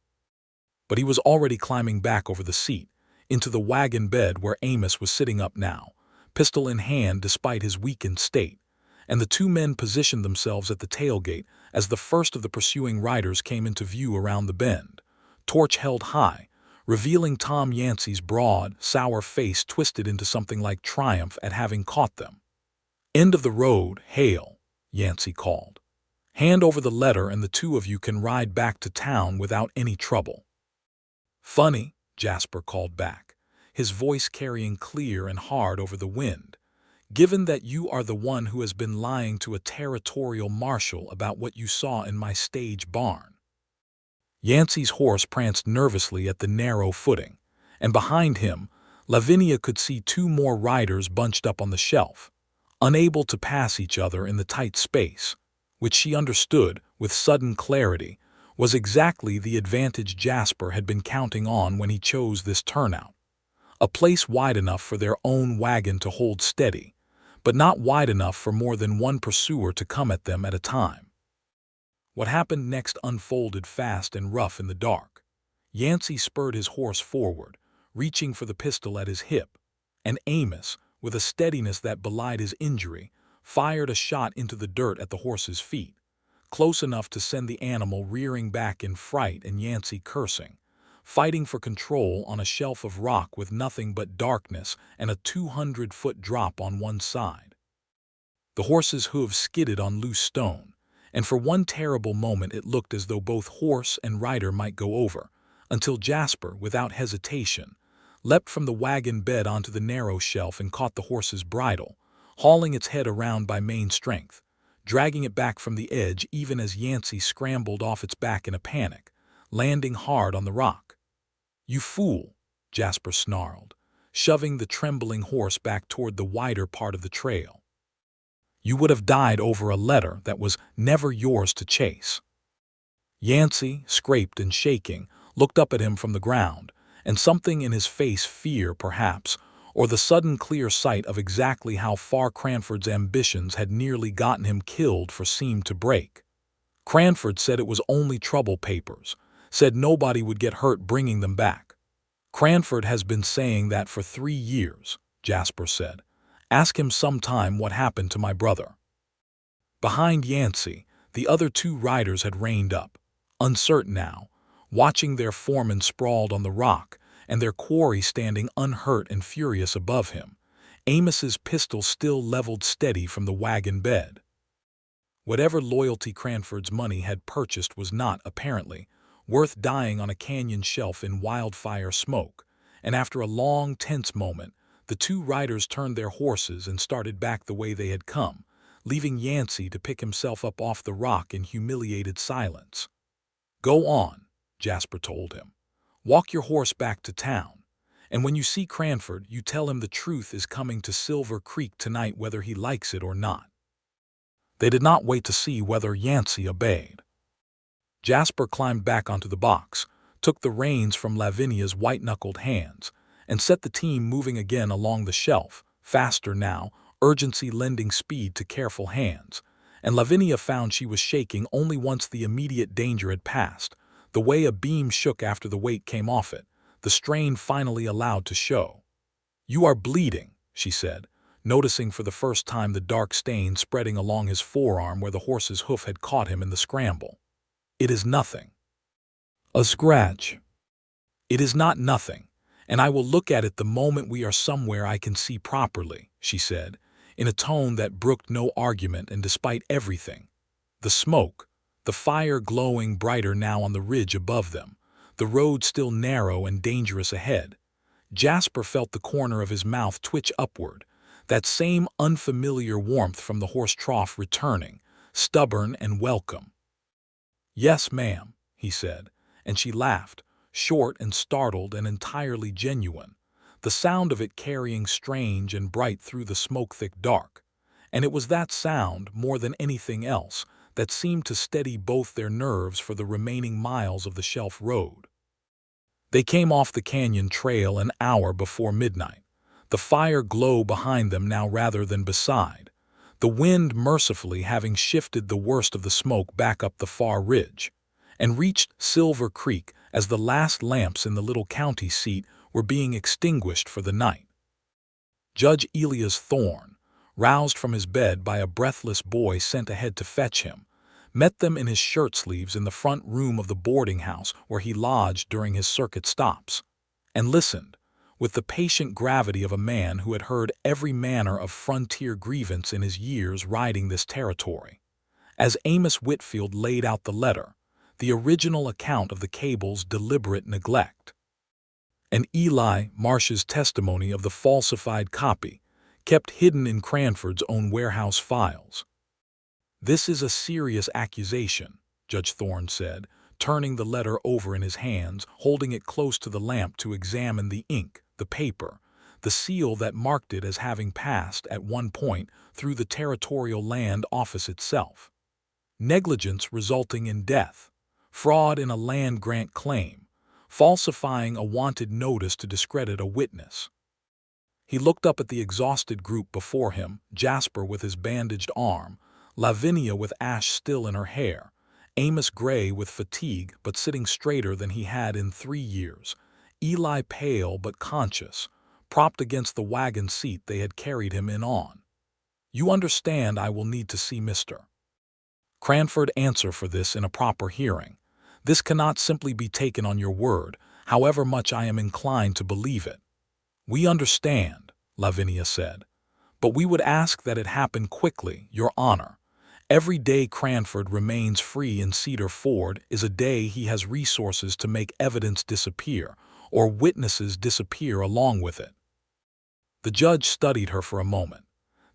But he was already climbing back over the seat, into the wagon bed where Amos was sitting up now, pistol in hand despite his weakened state, and the 2 men positioned themselves at the tailgate as the first of the pursuing riders came into view around the bend, torch held high, revealing Tom Yancey's broad, sour face twisted into something like triumph at having caught them. "End of the road, Hale," Yancey called. "Hand over the letter and the 2 of you can ride back to town without any trouble." "Funny," Jasper called back, his voice carrying clear and hard over the wind, "given that you are the one who has been lying to a territorial marshal about what you saw in my stage barn." Yancey's horse pranced nervously at the narrow footing, and behind him, Lavinia could see 2 more riders bunched up on the shelf, unable to pass each other in the tight space, which she understood, with sudden clarity, was exactly the advantage Jasper had been counting on when he chose this turnout. A place wide enough for their own wagon to hold steady, but not wide enough for more than one pursuer to come at them at a time. What happened next unfolded fast and rough in the dark. Yancey spurred his horse forward, reaching for the pistol at his hip, and Amos, with a steadiness that belied his injury, fired a shot into the dirt at the horse's feet, close enough to send the animal rearing back in fright and Yancey cursing, fighting for control on a shelf of rock with nothing but darkness and a 200-foot drop on one side. The horse's hooves skidded on loose stone, and for one terrible moment it looked as though both horse and rider might go over, until Jasper, without hesitation, leapt from the wagon bed onto the narrow shelf and caught the horse's bridle, hauling its head around by main strength, dragging it back from the edge even as Yancey scrambled off its back in a panic, landing hard on the rock. "You fool," Jasper snarled, shoving the trembling horse back toward the wider part of the trail. "You would have died over a letter that was never yours to chase." Yancey, scraped and shaking, looked up at him from the ground, and something in his face, fear perhaps, or the sudden clear sight of exactly how far Cranford's ambitions had nearly gotten him killed for seemed to break. Cranford said it was only trouble papers, said nobody would get hurt bringing them back. "Cranford has been saying that for 3 years, Jasper said. "Ask him sometime what happened to my brother." Behind Yancey, the other 2 riders had reined up, uncertain now, watching their foreman sprawled on the rock and their quarry standing unhurt and furious above him, Amos's pistol still leveled steady from the wagon bed. Whatever loyalty Cranford's money had purchased was not, apparently, worth dying on a canyon shelf in wildfire smoke, and after a long, tense moment, the 2 riders turned their horses and started back the way they had come, leaving Yancey to pick himself up off the rock in humiliated silence. "Go on," Jasper told him. "Walk your horse back to town, and when you see Cranford, you tell him the truth is coming to Silver Creek tonight whether he likes it or not." They did not wait to see whether Yancey obeyed. Jasper climbed back onto the box, took the reins from Lavinia's white-knuckled hands, and set the team moving again along the shelf, faster now, urgency lending speed to careful hands, and Lavinia found she was shaking only once the immediate danger had passed, the way a beam shook after the weight came off it, the strain finally allowed to show. "You are bleeding," she said, noticing for the first time the dark stain spreading along his forearm where the horse's hoof had caught him in the scramble. "It is nothing." "A scratch." "It is not nothing, and I will look at it the moment we are somewhere I can see properly," she said, in a tone that brooked no argument and despite everything. The smoke, the fire glowing brighter now on the ridge above them, the road still narrow and dangerous ahead. Jasper felt the corner of his mouth twitch upward, that same unfamiliar warmth from the horse trough returning, stubborn and welcome. "Yes, ma'am," he said, and she laughed, short and startled and entirely genuine, the sound of it carrying strange and bright through the smoke-thick dark. And it was that sound, more than anything else, that seemed to steady both their nerves for the remaining miles of the shelf road. They came off the canyon trail an hour before midnight, the fire glow behind them now rather than beside, the wind mercifully having shifted the worst of the smoke back up the far ridge, and reached Silver Creek as the last lamps in the little county seat were being extinguished for the night. Judge Elias Thorne, roused from his bed by a breathless boy sent ahead to fetch him, met them in his shirt-sleeves in the front room of the boarding house where he lodged during his circuit stops, and listened, with the patient gravity of a man who had heard every manner of frontier grievance in his years riding this territory, as Amos Whitfield laid out the letter, the original account of the cable's deliberate neglect, and Eli Marsh's testimony of the falsified copy, kept hidden in Cranford's own warehouse files. "This is a serious accusation," Judge Thorne said, turning the letter over in his hands, holding it close to the lamp to examine the ink, the paper, the seal that marked it as having passed, at one point, through the territorial land office itself. "Negligence resulting in death, fraud in a land grant claim, falsifying a wanted notice to discredit a witness." He looked up at the exhausted group before him, Jasper with his bandaged arm, Lavinia with ash still in her hair, Amos gray with fatigue but sitting straighter than he had in 3 years, Eli pale but conscious, propped against the wagon seat they had carried him in on. "You understand I will need to see Mr. Cranford answer for this in a proper hearing. This cannot simply be taken on your word, however much I am inclined to believe it." "We understand," Lavinia said, "but we would ask that it happen quickly, Your Honor. Every day Cranford remains free in Cedar Ford is a day he has resources to make evidence disappear, or witnesses disappear along with it. The judge studied her for a moment.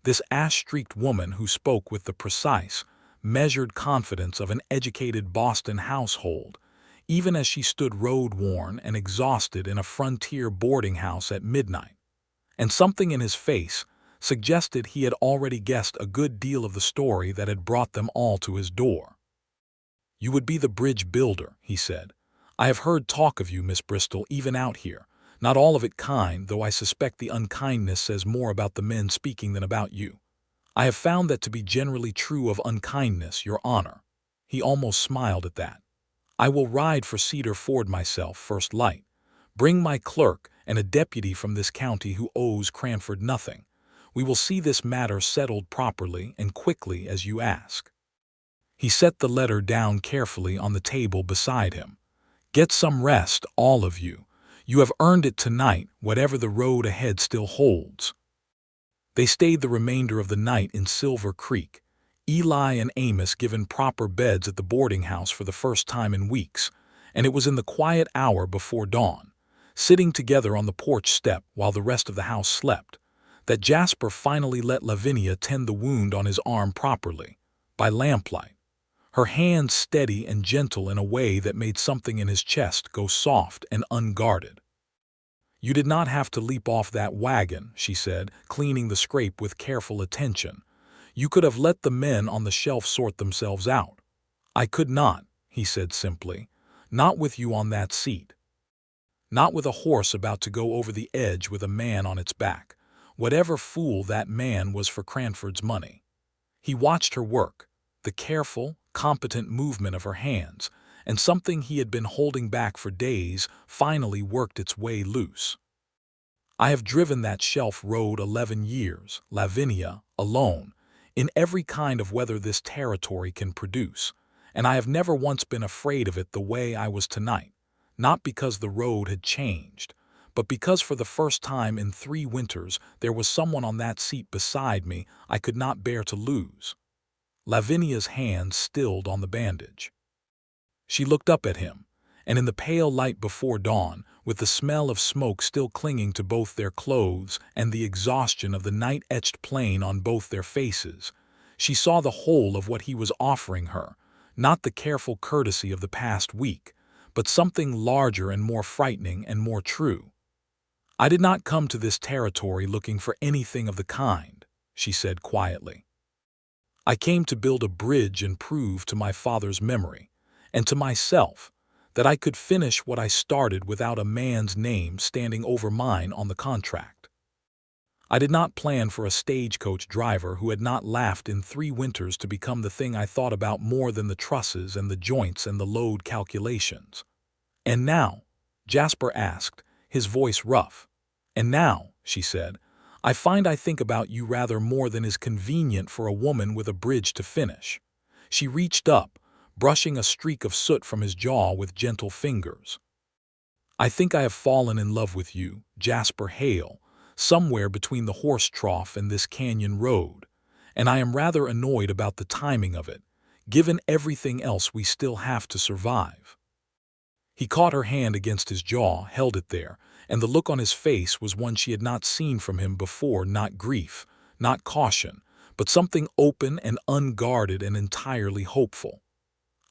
This ash-streaked woman who spoke with the precise, measured confidence of an educated Boston household, even as she stood road-worn and exhausted in a frontier boarding house at midnight. And something in his face suggested he had already guessed a good deal of the story that had brought them all to his door. "You would be the bridge builder," he said. "I have heard talk of you, Miss Bristol, even out here. Not all of it kind, though I suspect the unkindness says more about the men speaking than about you. I have found that to be generally true of unkindness, Your Honor." He almost smiled at that. "I will ride for Cedar Ford myself, first light. Bring my clerk and a deputy from this county who owes Cranford nothing. We will see this matter settled properly and quickly as you ask." He set the letter down carefully on the table beside him. "Get some rest, all of you. You have earned it tonight, whatever the road ahead still holds." They stayed the remainder of the night in Silver Creek, Eli and Amos given proper beds at the boarding house for the first time in weeks, and it was in the quiet hour before dawn, sitting together on the porch step while the rest of the house slept, that Jasper finally let Lavinia tend the wound on his arm properly, by lamplight, her hands steady and gentle in a way that made something in his chest go soft and unguarded. "You did not have to leap off that wagon," she said, cleaning the scrape with careful attention. "You could have let the men on the shelf sort themselves out." "I could not," he said simply. "Not with you on that seat. Not with a horse about to go over the edge with a man on its back, whatever fool that man was for Cranford's money." He watched her work, the careful, competent movement of her hands, and something he had been holding back for days finally worked its way loose. "I have driven that shelf road 11 years, Lavinia, alone, in every kind of weather this territory can produce, and I have never once been afraid of it the way I was tonight, not because the road had changed, but because for the first time in 3 winters there was someone on that seat beside me I could not bear to lose." Lavinia's hands stilled on the bandage. She looked up at him, and in the pale light before dawn, with the smell of smoke still clinging to both their clothes and the exhaustion of the night-etched plain on both their faces, she saw the whole of what he was offering her, not the careful courtesy of the past week, but something larger and more frightening and more true. "I did not come to this territory looking for anything of the kind," she said quietly. "I came to build a bridge and prove to my father's memory, and to myself, that I could finish what I started without a man's name standing over mine on the contract. I did not plan for a stagecoach driver who had not laughed in 3 winters to become the thing I thought about more than the trusses and the joints and the load calculations." "And now?" Jasper asked, his voice rough. "And now," she said, "I find I think about you rather more than is convenient for a woman with a bridge to finish." She reached up, brushing a streak of soot from his jaw with gentle fingers. "I think I have fallen in love with you, Jasper Hale, somewhere between the horse trough and this canyon road, and I am rather annoyed about the timing of it, given everything else we still have to survive." He caught her hand against his jaw, held it there, and the look on his face was one she had not seen from him before, not grief, not caution, but something open and unguarded and entirely hopeful.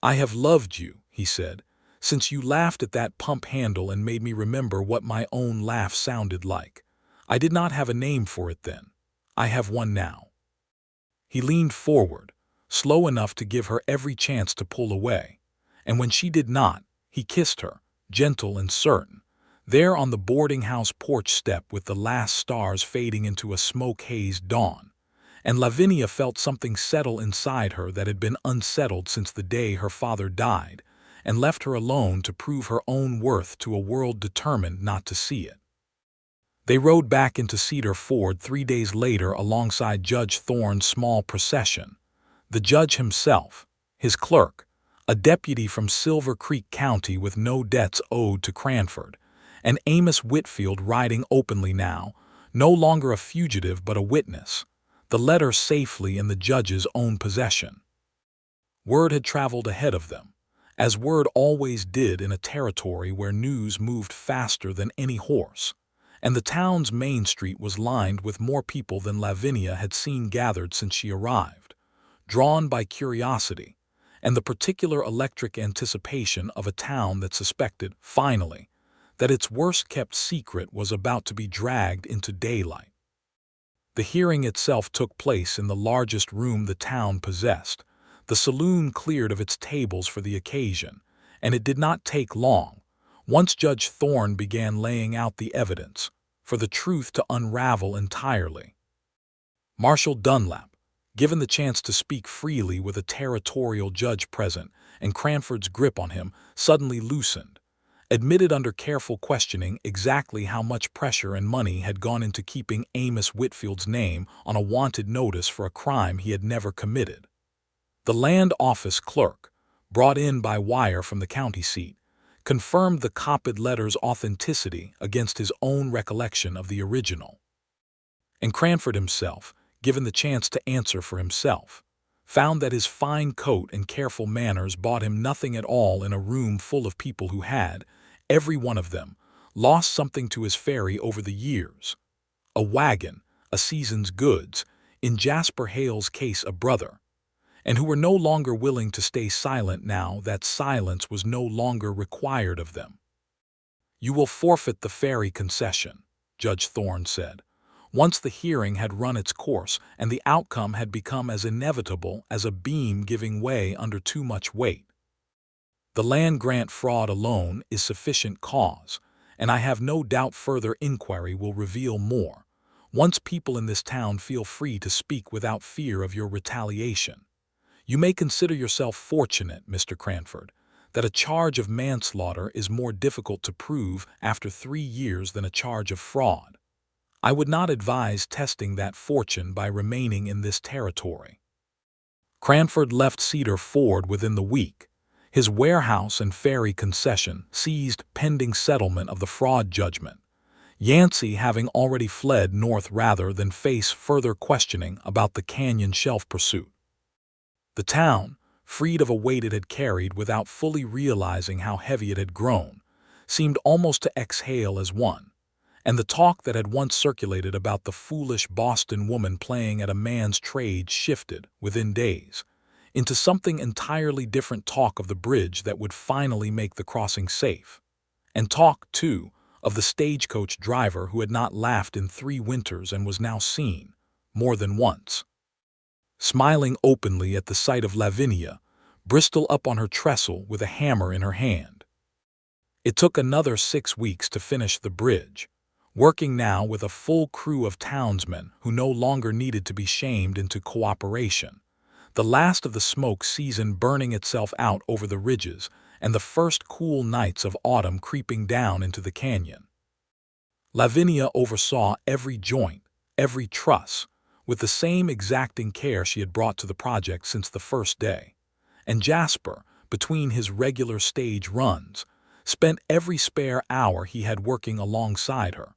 "I have loved you," he said, "since you laughed at that pump handle and made me remember what my own laugh sounded like. I did not have a name for it then. I have one now." He leaned forward, slow enough to give her every chance to pull away, and when she did not, he kissed her, gentle and certain, there on the boarding house porch step with the last stars fading into a smoke-hazed dawn, and Lavinia felt something settle inside her that had been unsettled since the day her father died, and left her alone to prove her own worth to a world determined not to see it. They rode back into Cedar Ford 3 days later alongside Judge Thorne's small procession, the judge himself, his clerk, a deputy from Silver Creek County with no debts owed to Cranford, and Amos Whitfield riding openly now, no longer a fugitive but a witness, the letter safely in the judge's own possession. Word had traveled ahead of them, as word always did in a territory where news moved faster than any horse, and the town's main street was lined with more people than Lavinia had seen gathered since she arrived, drawn by curiosity and the particular electric anticipation of a town that suspected, finally, that its worst-kept secret was about to be dragged into daylight. The hearing itself took place in the largest room the town possessed. The saloon cleared of its tables for the occasion, and it did not take long, once Judge Thorne began laying out the evidence, for the truth to unravel entirely. Marshal Dunlap, given the chance to speak freely with a territorial judge present and Cranford's grip on him suddenly loosened, admitted under careful questioning exactly how much pressure and money had gone into keeping Amos Whitfield's name on a wanted notice for a crime he had never committed. The land office clerk, brought in by wire from the county seat, confirmed the copied letter's authenticity against his own recollection of the original. And Cranford himself, given the chance to answer for himself, found that his fine coat and careful manners bought him nothing at all in a room full of people who had, every one of them, lost something to his ferry over the years. A wagon, a season's goods, in Jasper Hale's case a brother, and who were no longer willing to stay silent now that silence was no longer required of them. "You will forfeit the ferry concession," Judge Thorne said, once the hearing had run its course and the outcome had become as inevitable as a beam giving way under too much weight. "The land grant fraud alone is sufficient cause, and I have no doubt further inquiry will reveal more, once people in this town feel free to speak without fear of your retaliation. You may consider yourself fortunate, Mr. Cranford, that a charge of manslaughter is more difficult to prove after 3 years than a charge of fraud. I would not advise testing that fortune by remaining in this territory." Cranford left Cedar Ford within the week, his warehouse and ferry concession seized pending settlement of the fraud judgment, Yancey having already fled north rather than face further questioning about the canyon shelf pursuit. The town, freed of a weight it had carried without fully realizing how heavy it had grown, seemed almost to exhale as one, and the talk that had once circulated about the foolish Boston woman playing at a man's trade shifted, within days, into something entirely different: talk of the bridge that would finally make the crossing safe, and talk, too, of the stagecoach driver who had not laughed in 3 winters and was now seen, more than once, smiling openly at the sight of Lavinia Bristol up on her trestle with a hammer in her hand. It took another 6 weeks to finish the bridge, working now with a full crew of townsmen who no longer needed to be shamed into cooperation, the last of the smoke season burning itself out over the ridges and the first cool nights of autumn creeping down into the canyon. Lavinia oversaw every joint, every truss, with the same exacting care she had brought to the project since the first day, and Jasper, between his regular stage runs, spent every spare hour he had working alongside her,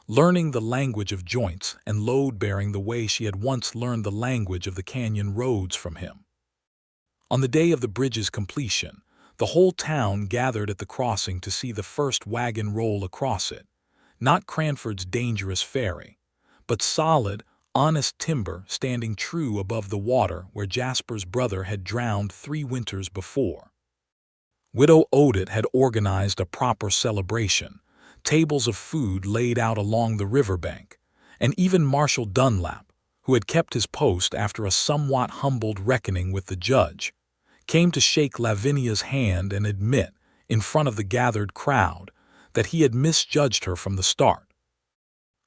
learning the language of joints and load-bearing the way she had once learned the language of the canyon roads from him. On the day of the bridge's completion, the whole town gathered at the crossing to see the first wagon roll across it, not Cranford's dangerous ferry, but solid, honest timber standing true above the water where Jasper's brother had drowned 3 winters before. Widow Odette had organized a proper celebration, tables of food laid out along the riverbank, and even Marshal Dunlap, who had kept his post after a somewhat humbled reckoning with the judge, came to shake Lavinia's hand and admit, in front of the gathered crowd, that he had misjudged her from the start.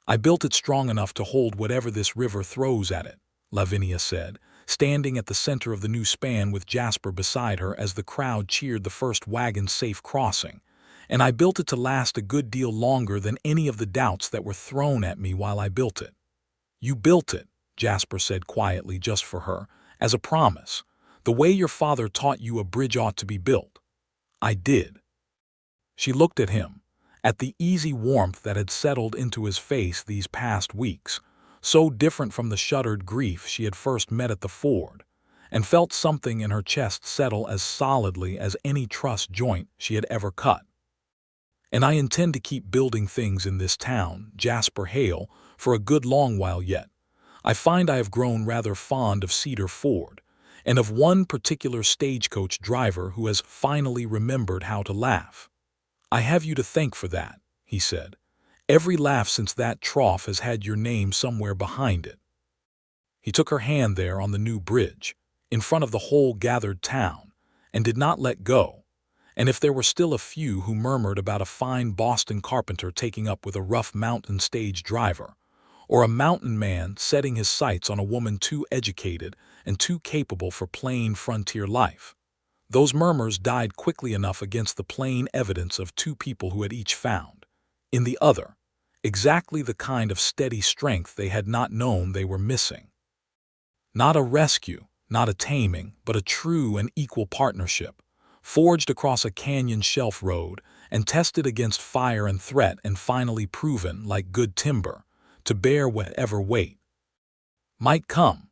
"I built it strong enough to hold whatever this river throws at it," Lavinia said, standing at the center of the new span with Jasper beside her as the crowd cheered the first wagon's safe crossing, "and I built it to last a good deal longer than any of the doubts that were thrown at me while I built it." "You built it," Jasper said quietly just for her, "as a promise, the way your father taught you a bridge ought to be built." "I did." She looked at him, at the easy warmth that had settled into his face these past weeks, so different from the shuttered grief she had first met at the ford, and felt something in her chest settle as solidly as any truss joint she had ever cut. "And I intend to keep building things in this town, Jasper Hale, for a good long while yet. I find I have grown rather fond of Cedar Ford, and of one particular stagecoach driver who has finally remembered how to laugh. I have you to thank for that," he said. "Every laugh since that trough has had your name somewhere behind it." He took her hand there on the new bridge, in front of the whole gathered town, and did not let go. And if there were still a few who murmured about a fine Boston carpenter taking up with a rough mountain stage driver, or a mountain man setting his sights on a woman too educated and too capable for plain frontier life, those murmurs died quickly enough against the plain evidence of two people who had each found, in the other, exactly the kind of steady strength they had not known they were missing. Not a rescue, not a taming, but a true and equal partnership, forged across a canyon shelf road and tested against fire and threat and finally proven, like good timber, to bear whatever weight might come.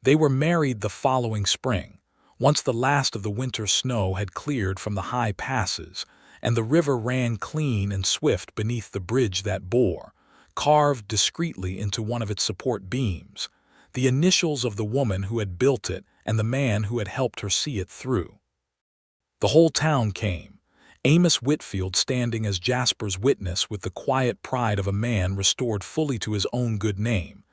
They were married the following spring, once the last of the winter snow had cleared from the high passes, and the river ran clean and swift beneath the bridge that bore, carved discreetly into one of its support beams, the initials of the woman who had built it and the man who had helped her see it through. The whole town came, Amos Whitfield standing as Jasper's witness with the quiet pride of a man restored fully to his own good name,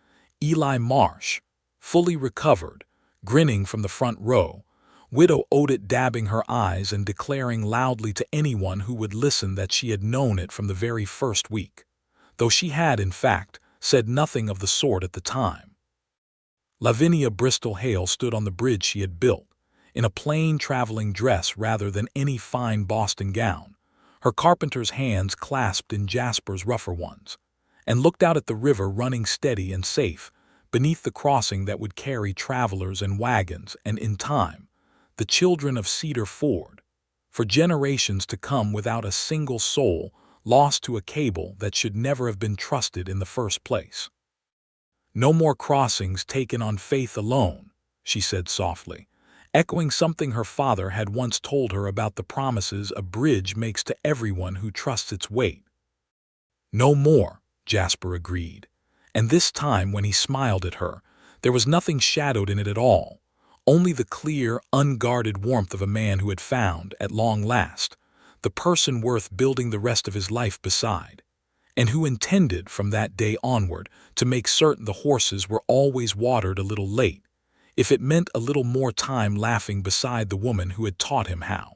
Eli Marsh, fully recovered, grinning from the front row, Widow Odette dabbing her eyes and declaring loudly to anyone who would listen that she had known it from the very first week, though she had, in fact, said nothing of the sort at the time. Lavinia Bristol Hale stood on the bridge she had built, in a plain traveling dress rather than any fine Boston gown, her carpenter's hands clasped in Jasper's rougher ones, and looked out at the river running steady and safe beneath the crossing that would carry travelers and wagons and, in time, the children of Cedar Ford, for generations to come without a single soul lost to a cable that should never have been trusted in the first place. "No more crossings taken on faith alone," she said softly, echoing something her father had once told her about the promises a bridge makes to everyone who trusts its weight. "No more," Jasper agreed, and this time when he smiled at her, there was nothing shadowed in it at all, only the clear, unguarded warmth of a man who had found, at long last, the person worth building the rest of his life beside, and who intended from that day onward to make certain the horses were always watered a little late, if it meant a little more time laughing beside the woman who had taught him how.